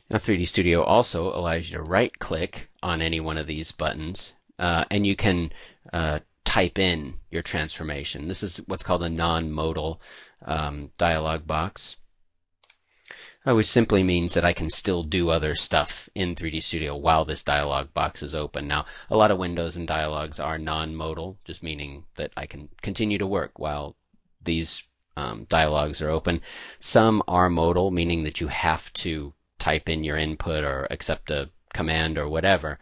Now 3D Studio also allows you to right-click on any one of these buttons, and you can type in your transformation. This is what's called a non-modal dialog box, which simply means that I can still do other stuff in 3D Studio while this dialog box is open. Now, a lot of windows and dialogs are non-modal, just meaning that I can continue to work while these dialogs are open. Some are modal, meaning that you have to type in your input or accept a command or whatever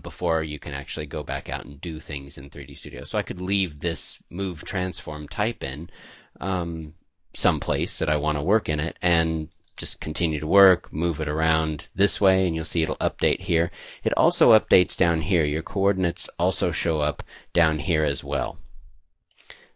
before you can actually go back out and do things in 3D Studio. So I could leave this move, transform, type in someplace that I want to work in it and just continue to work, move it around this way, and you'll see it'll update here. It also updates down here. Your coordinates also show up down here as well.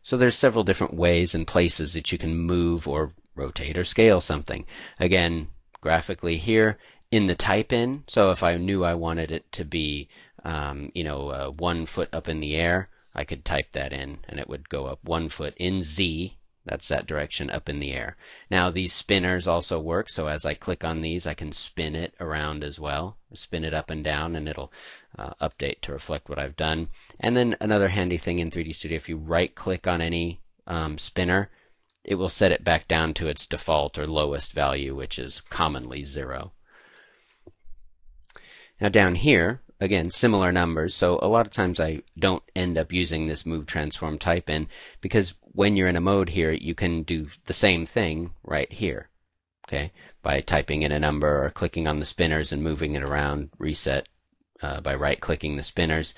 So there's several different ways and places that you can move or rotate or scale something. Again, graphically here in the type in, so if I knew I wanted it to be 1 foot up in the air, I could type that in and it would go up 1 foot in Z. That's that direction up in the air. Now these spinners also work, so as I click on these I can spin it around as well. Spin it up and down and it'll update to reflect what I've done. And then another handy thing in 3D Studio, if you right click on any spinner, it will set it back down to its default or lowest value, which is commonly 0. Now down here, again, similar numbers, so a lot of times I don't end up using this move, transform, type in, because when you're in a mode here, you can do the same thing right here, okay, by typing in a number or clicking on the spinners and moving it around, reset by right-clicking the spinners.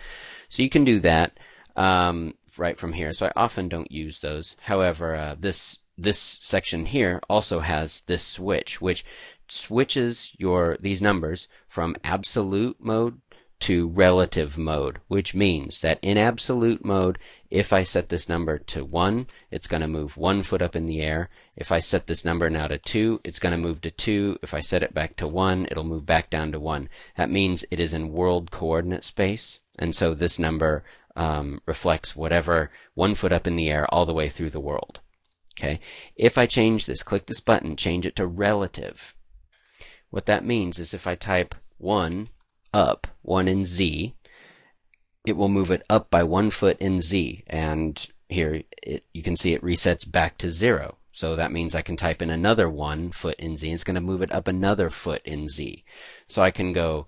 So you can do that right from here. So I often don't use those. However, this section here also has this switch, which switches these numbers from absolute mode to relative mode, which means that in absolute mode, if I set this number to 1, it's going to move 1 foot up in the air. If I set this number now to 2, it's going to move to 2. If I set it back to 1, it'll move back down to 1. That means it is in world coordinate space, and so this number reflects whatever 1 foot up in the air all the way through the world. Okay. If I change this, click this button, change it to relative. What that means is if I type 1 up, 1 in Z, it will move it up by 1 foot in Z, and here you can see it resets back to 0. So that means I can type in another 1 foot in Z, and it's going to move it up another foot in Z. So I can go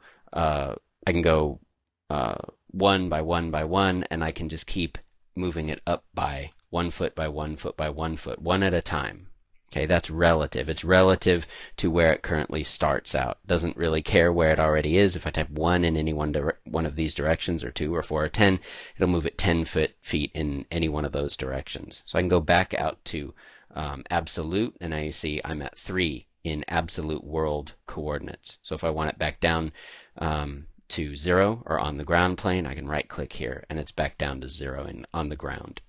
1 by 1 by 1, and I can just keep moving it up by 1 foot by 1 foot by 1 foot, one at a time. Okay, that's relative. It's relative to where it currently starts out. Doesn't really care where it already is. If I type 1 in any one of these directions, or 2 or 4 or 10, it'll move it 10 feet in any one of those directions. So I can go back out to absolute, and now you see I'm at 3 in absolute world coordinates. So if I want it back down to 0 or on the ground plane, I can right click here and it's back down to 0 and on the ground.